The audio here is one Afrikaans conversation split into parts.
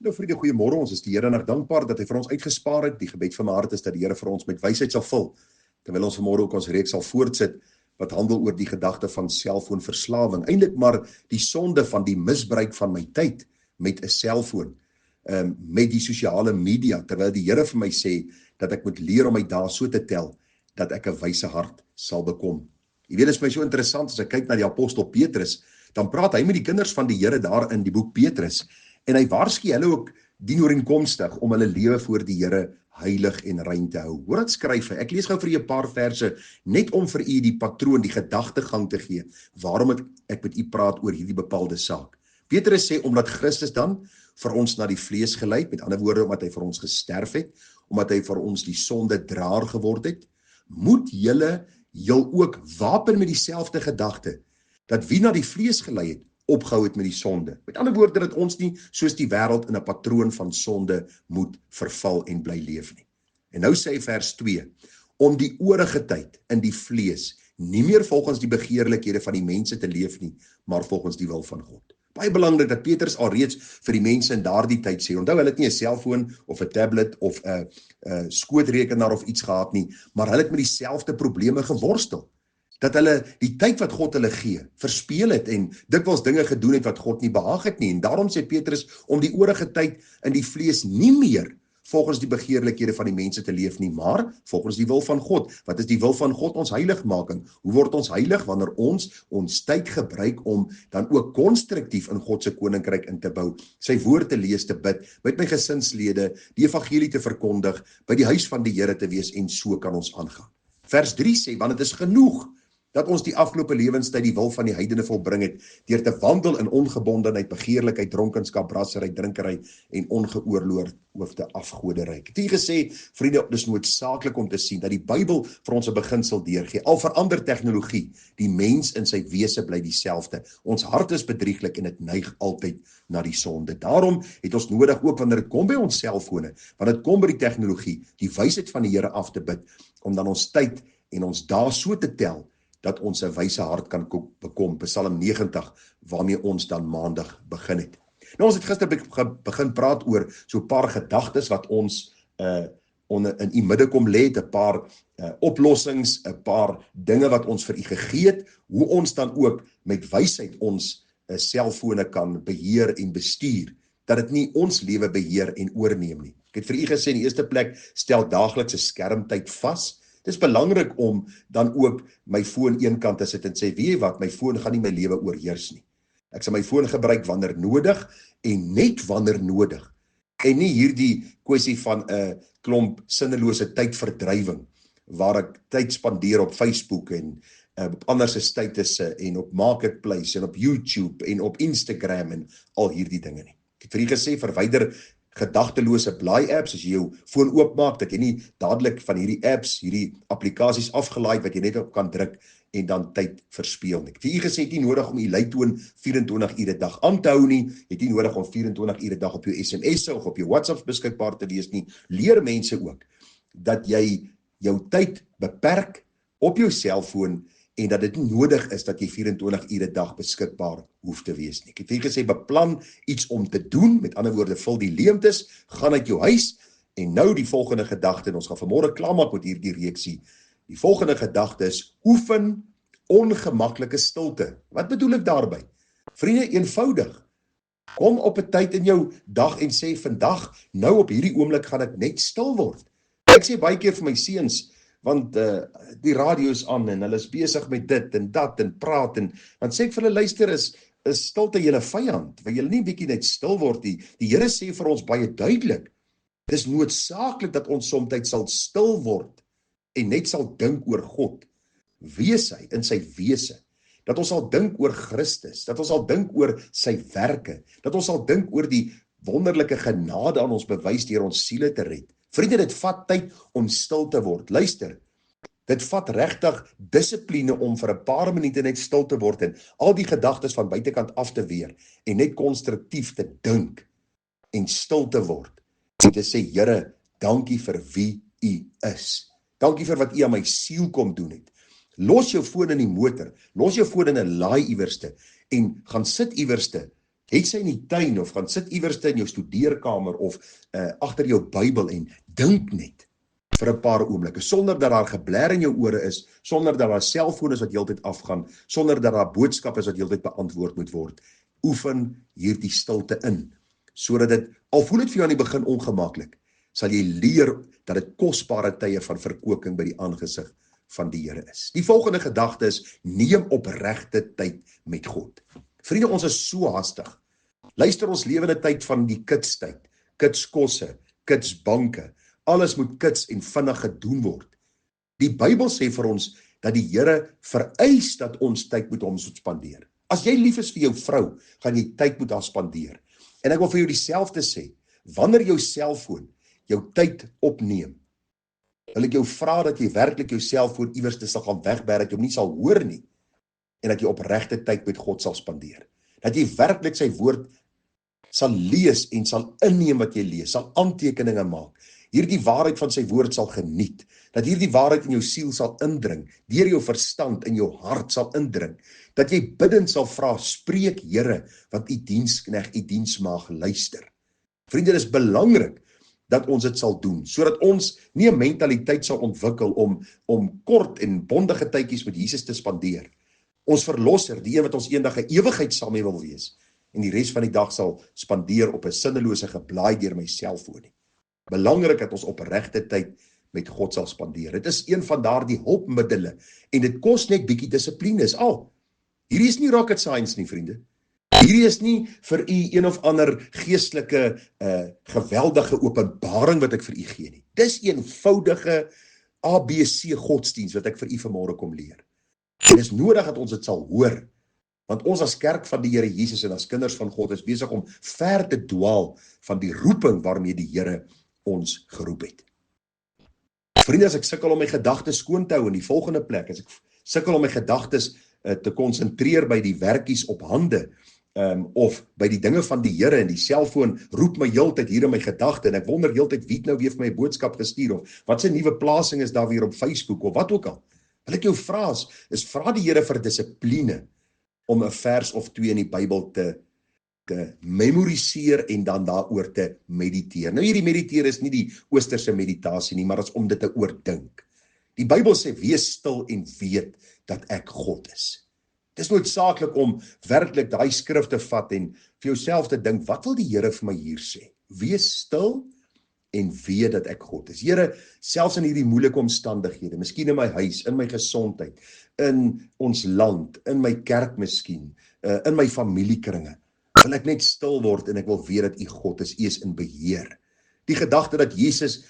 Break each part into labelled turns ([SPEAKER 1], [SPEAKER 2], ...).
[SPEAKER 1] Nou vriende, goeiemôre. Ons is die Here nog dankbaar dat hy vir ons uitgespaar het. Die gebed van my hart is dat die Here vir ons met wysheid sal vul. Terwyl ons vanmôre ook ons reeks sal voortsit wat handel oor die gedagte van selfoonverslawing. Eintlik maar die sonde van die misbruik van my tyd met 'n selfoon, met die sosiale media, terwyl die Here vir my sê dat ek moet leer om my dae so te tel dat ek 'n wyse hart sal bekom. Jy weet, dit is my so interessant as ek kyk na die apostel Petrus, dan praat hy met die kinders van die Here daar in die boek Petrus. En hy waarsku hulle ook dienooreenkomstig om hulle lewe voor die Here heilig en rein te hou. Hoor wat skryf hy? Ek lees gou vir julle 'n paar verse net om vir u die patroon, die gedagtegang te gee. Waarom ek met u praat oor hierdie bepaalde saak. Petrus sê omdat Christus dan vir ons na die vlees gelei het, met ander woorde omdat hy vir ons gesterf het, omdat hy vir ons die sonde draer geword het, moet julle jul ook wapen met dieselfde gedagte, dat wie na die vlees gelei het, opgehou het met die sonde. Met ander woorde dat ons nie soos die wêreld in 'n patroon van sonde moet verval en bly leef nie. En nou sê hy vers 2, om die oorige tyd in die vlees nie meer volgens die begeerlikhede van die mense te leef nie, maar volgens die wil van God. Baie belangrik dat Petrus alreeds vir die mense in daardie tyd sê, onthou hulle het nie 'n selfoon of 'n tablet of 'n skootrekenaar of iets gehad nie, maar hulle het met dieselfde probleme geworstel. Dat hulle die tyd wat God hulle gee, verspeel het en dikwels dinge gedoen het wat God nie behaag het nie. En daarom sê Petrus om die oorige tyd in die vlees nie meer volgens die begeerlikhede van die mense te leef nie, maar volgens die wil van God. Wat is die wil van God? Ons heiligmaking. Hoe word ons heilig? Wanneer ons tyd gebruik om dan ook konstruktief in God se koninkryk in te bou, sy woord te lees, te bid, met my gesinslede, die evangelie te verkondig, by die huis van die Here te wees en so kan ons aangaan. Vers 3 sê, want dit is genoeg dat ons die afgelope lewenstyd die wil van die heidene volbring het, deur te wandel in ongebondenheid, begeerlikheid, dronkenskap, brassery, drinkery en ongeoorloofde afgoderry. Ek het hier gesê, vriende, dis noodsaaklik om te sien dat die Bybel vir ons 'n beginsel deurgee. Al verander tegnologie, die mens in sy wese bly dieselfde. Ons hart is bedrieglik en dit neig altyd na die sonde. Daarom het ons nodig ook wanneer dit kom by ons selfone, wanneer dit kom by die tegnologie, die wysheid van die Here af te bid, om dan ons tyd en ons dae so te tel dat ons 'n wyse hart kan bekom, Psalm 90, waarmee ons dan maandag begin het. Nou, ons het gister begin praat oor so 'n paar gedagtes wat ons in u midde kom lê, 'n paar oplossings, 'n paar dinge wat ons vir u gegee het, hoe ons dan ook met wysheid ons selfone kan beheer en bestuur, dat dit nie ons lewe beheer en oorneem nie. Ek het vir u gesê in die eerste plek, stel daaglikse skermtyd vas. Dit is belangrik om dan ook my foon eenkant te sit en sê, weet jy wat, my foon gaan nie my lewe oorheers nie. Ek sal my foon gebruik wanneer nodig en net wanneer nodig. En nie hierdie kwessie van 'n klomp sinnelose tydverdrywing, waar ek tyd spandeer op Facebook en op ander se statusse en op Marketplace en op YouTube en op Instagram en al hierdie dinge nie. Ek het vir julle gesê, verwyder gedagtelose blaai-apps, as jy jou foon oopmaak, dat jy nie dadelik van hierdie apps, hierdie applikasies afgelaai wat jy net op kan druk en dan tyd verspeel nie. Ek het vir u gesê, het nie nodig om u leitoon 24 ure 'n dag aan te hou nie, het nie nodig om 24 ure 'n dag op jou SMS'e of op jou WhatsApp beskikbaar te wees nie. Leer mense ook dat jy jou tyd beperk op jou selfoon en dat dit nie nodig is dat jy 24 ure 'n dag beskikbaar hoef te wees nie. Ek het vir gesê, beplan iets om te doen, met ander woorde, vul die leemtes, gaan uit jou huis, en nou die volgende gedagte, en ons gaan vanmôre klaarmaak met hierdie reeksie. Die volgende gedagte is, oefen ongemaklike stilte. Wat bedoel ek daarby? Vriende, eenvoudig. Kom op 'n tyd in jou dag en sê, vandag, nou op hierdie oomblik gaan ek net stil word. Ek sê baie keer vir my seuns, want die radio is aan en hulle is besig met dit en dat en praat en dan sê ek vir hulle, luister, is stilte julle vyand, wil julle nie bietjie net stil word nie. Die Here sê vir ons baie duidelik, dis noodsaaklik dat ons soms sal stil word en net sal dink oor God, wees hy in sy wese, dat ons sal dink oor Christus, dat ons sal dink oor sy werke, dat ons sal dink oor die wonderlike genade aan ons bewys deur ons siele te red. Vriende, dit vat tyd om stil te word. Luister, dit vat regtig dissipline om vir 'n paar minute net stil te word en al die gedagtes van buitekant af te weer en net konstruktief te dink en stil te word. En te sê, Here, dankie vir wie u is. Dankie vir wat u aan my siel kom doen het. Los jou foon in die motor, los jou foon in 'n laai iewerste en gaan sit iewerste het sy in die tuin of gaan sit iewers in jou studeerkamer of agter jou Bybel en dink net vir 'n paar oomblikke, sonder dat daar geblær in jou ore is, sonder dat daar selfone is wat heeltyd afgaan, sonder dat daar boodskappe is wat heeltyd beantwoord moet word. Oefen hierdie stilte in, sodat dit, al voel dit vir jou aan die begin ongemaklik, sal jy leer dat dit kosbare tye van verkoeking by die aangesig van die Here is. Die volgende gedagte is, neem opregte tyd met God. Vriende, ons is so haastig. Luister, ons lewe in 'n tyd van die kitstyd, kitskosse, kitsbanke, alles moet kits en vinnig gedoen word. Die Bybel sê vir ons dat die Here vereis dat ons tyd met hom spandeer. As jy lief is vir jou vrou, gaan jy tyd met haar spandeer. En ek wil vir jou dieselfde sê, wanneer jou selfoon jou tyd opneem, wil ek jou vra dat jy werklik jou selfoon iewers te sal gaan wegberg, dat jy hom nie sal hoor nie, en dat jy opregte tyd met God sal spandeer. Dat jy werklik sy woord sal lees en sal inneem wat jy lees, sal aantekeninge maak, hierdie waarheid van sy woord sal geniet, dat hierdie waarheid in jou siel sal indring, deur jou verstand in jou hart sal indring, dat jy bidend sal vra, spreek Here, want u diensknegt, u diensmaag luister. Vriende, dit is belangrik dat ons dit sal doen, sodat ons nie 'n mentaliteit sal ontwikkel om kort en bondige tydjies met Jesus te spandeer. Ons verlosser, die een wat ons eendag 'n ewigheid saam mee wil wees, en die res van die dag sal spandeer op 'n sinnelose geblaai deur my selfoon nie. Belangrik dat ons opregte tyd met God sal spandeer. Dit is een van daardie hulpmiddele, en dit kos net bietjie dissipline, is al. Hierdie is nie rocket science nie, vriende. Hierdie is nie vir u een of ander geestelike geweldige openbaring wat ek vir u gee nie. Dis eenvoudige ABC godsdienst wat ek vir u vanmôre kom leer. En is nodig dat ons dit sal hoor, want ons as kerk van die Here Jesus en as kinders van God is besig om ver te dwaal van die roeping waarmee die Here ons geroep het. Vriende, as ek sukkel om my gedagtes skoon te hou in die volgende plek, as ek sukkel om my gedagtes te konsentreer by die werkies op hande, of by die dinge van die Here, en die selfoon roep my heeltyd hier in my gedagte, en ek wonder heeltyd wie het nou weer vir my 'n boodskap gestuur, of wat se nuwe plasing is daar weer op Facebook, of wat ook al. Wil ek jou vra is vra die Here vir dissipline, om 'n vers of 2 in die Bybel te memoriseer en dan daaroor te mediteer. Nou hierdie mediteer is nie die oosterse meditasie nie, maar is om dit te oordink. Die Bybel sê, wees stil en weet dat ek God is. Dit is noodsaaklik om werklik daai skrif te vat en vir jouself te dink, wat wil die Here vir my hier sê? Wees stil en weet dat ek God is. Here, selfs in hierdie moeilike omstandighede, miskien in my huis, in my gesondheid, in ons land, in my kerk miskien, in my familiekringe, wil ek net stil word en ek wil weet dat u God is, u is in beheer. Die gedagte dat Jesus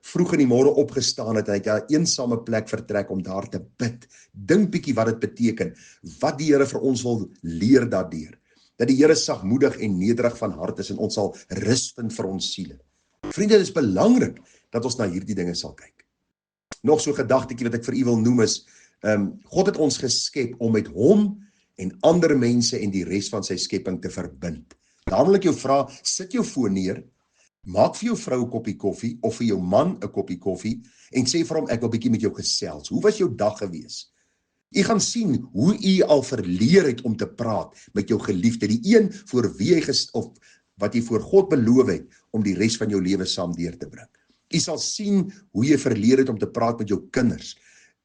[SPEAKER 1] vroeg in die môre opgestaan het en hy het 'n eensame plek vertrek om daar te bid. Dink bietjie wat dit beteken, wat die Here vir ons wil leer daardeur. Dat die Here sagmoedig en nederig van hart is en ons sal rus vind vir ons siele. Vriende, dit is belangrik dat ons na hierdie dinge sal kyk. Nog so 'n gedagtetjie wat ek vir u wil noem is, God het ons geskep om met hom en ander mense en die res van sy skepping te verbind. Daarom wil ek jou vra, sit jou foon neer, maak vir jou vrou 'n koppie koffie of vir jou man 'n koppie koffie en sê vir hom, ek wil bietjie met jou gesels. Hoe was jou dag gewees? U gaan sien hoe u al verleer het om te praat met jou geliefde, die een voor wie jy of wat jy voor God beloof het om die res van jou lewe saam deur te bring. U sal sien hoe jy verleer het om te praat met jou kinders,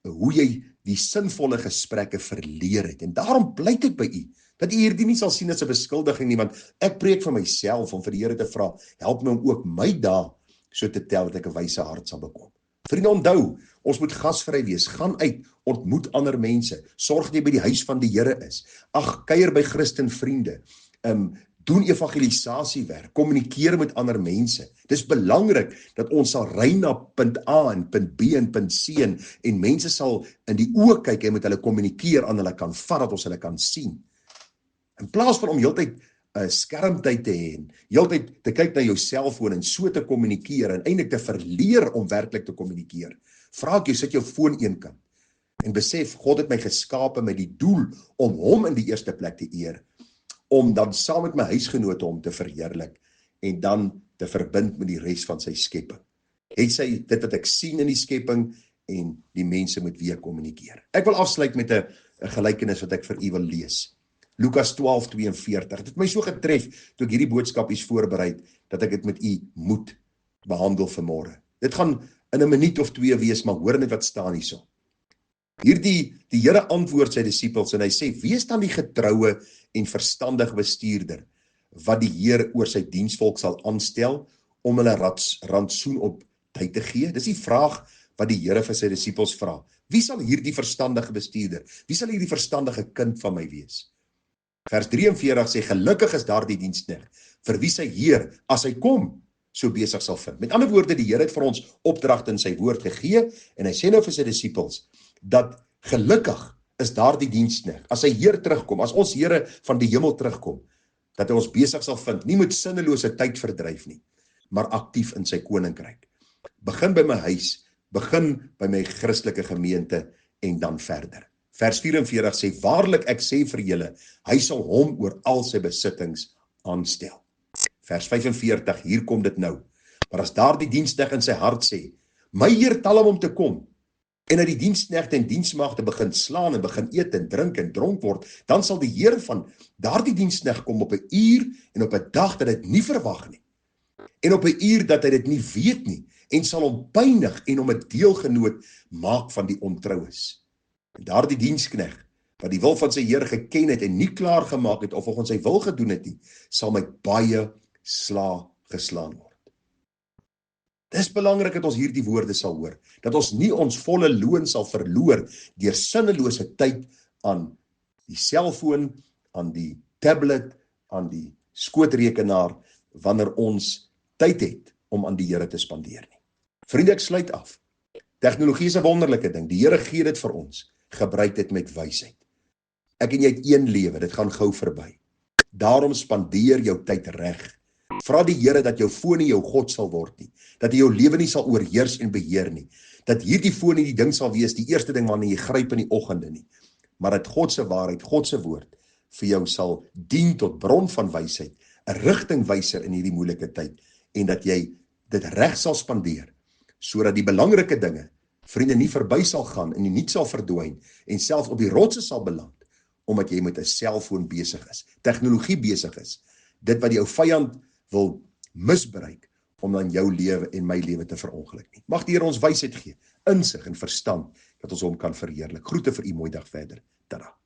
[SPEAKER 1] hoe jy die sinvolle gesprekke verleer het. En daarom pleit ek by u dat u hierdie nie sal sien as 'n beskuldiging nie, want ek preek vir myself om vir die Here te vra, help my om ook my dae so te tel dat ek 'n wyse hart sal bekom. Vriende, onthou, ons moet gasvry wees, gaan uit, ontmoet ander mense, sorg dat jy by die huis van die Here is, kuier by Christen vriende, doen evangelisasiewerk, kommunikeer met ander mense. Dis belangrik dat ons sal ry na punt A en punt B en punt C en mense sal in die oë kyk en met hulle kommunikeer, aan hulle kan vat, dat ons hulle kan sien. In plaas van om heeltyd skermtyd te hê en heeltyd te kyk na jou selfoon en so te kommunikeer en eintlik te verleer om werklik te kommunikeer, vra ek jou, sit jou foon eenkant en besef, God het my geskape met die doel om hom in die eerste plek te eer, om dan saam met my huisgenote om te verheerlik en dan te verbind met die res van sy skepping. Het sy dit wat ek sien in die skepping en die mense met wie ek kommunikeer. Ek wil afsluit met 'n gelykenis wat ek vir u wil lees. Lukas 12:42. Dit het my so getref toe ek hierdie boodskapies voorberei dat ek dit met u moet behandel vanmôre. Dit gaan in 'n minuut of 2 wees, maar hoor net wat staan hierso. Die Here antwoord sy disippels en hy sê: "Wees dan die getroue en verstandige bestuurder wat die Heer oor sy diensvolk sal aanstel om hulle rantsoen op tyd te gee." Dis die vraag wat die Here vir sy disippels vra. Wie sal hierdie verstandige bestuurder? Wie sal hierdie verstandige kind van my wees? Vers 43 sê: "Gelukkig is daardie diensknegt vir wie sy Heer, as hy kom, so besig sal vind." Met ander woorde, die Here het vir ons opdragte in sy woord gegee en hy sê nou vir sy disippels dat gelukkig is daardie diensknegt as sy Heer terugkom, as ons Here van die hemel terugkom, dat hy ons besig sal vind, nie met sinnelose tyd verdryf nie, maar aktief in sy koninkryk. Begin by my huis, begin by my Christelike gemeente en dan verder. Vers 44 sê: "Waarlik ek sê vir julle, hy sal hom oor al sy besittings aanstel." Vers 45, hier kom dit nou. "Maar as daardie diensknegt in sy hart sê, my Heer tel hom om te kom, en dat die diensknegte en diensmagte begin slaan en begin eet en drink en dronk word, dan sal die Heer van daardie diensknegt kom op 'n uur en op 'n dag dat dit nie verwag nie, en op 'n uur dat hy dit nie weet nie, en sal hom pynig en hom 'n deelgenoot maak van die ontroues. En daardie diensknegt wat die wil van sy Heer geken het en nie klaar gemaak het of volgens sy wil gedoen het nie, sal met baie sla geslaan word." Dis belangrik dat ons hierdie woorde sal hoor, dat ons nie ons volle loon sal verloor deur sinnelose tyd aan die selfoon, aan die tablet, aan die skootrekenaar, wanneer ons tyd het om aan die Here te spandeer nie. Vriende, ek sluit af. Tegnologie is 'n wonderlike ding. Die Here gee dit vir ons. Gebruik dit met wysheid. Ek en jy het een lewe, dit gaan gou verby. Daarom spandeer jou tyd reg. Vra die Here dat jou foon nie jou God sal word nie, dat hy jou lewe nie sal oorheers en beheer nie, dat hierdie foon nie die ding sal wees, die eerste ding wanneer jy gryp in die oggende nie, maar dat God se waarheid, God se woord vir jou sal dien tot bron van wysheid, 'n rigtingwyser in hierdie moeilike tyd, en dat jy dit reg sal spandeer, sodat die belangrike dinge, vriende, nie verby sal gaan en nie sal verdwyn en selfs op die rotse sal beland, omdat jy met 'n selfoon besig is, tegnologie besig is, dit wat jou vyand wil misbruik om dan jou lewe en my lewe te verongeluk nie. Mag die Here ons wysheid gee, insig en verstand, dat ons hom kan verheerlik. Groete vir u, mooi dag verder. Tada.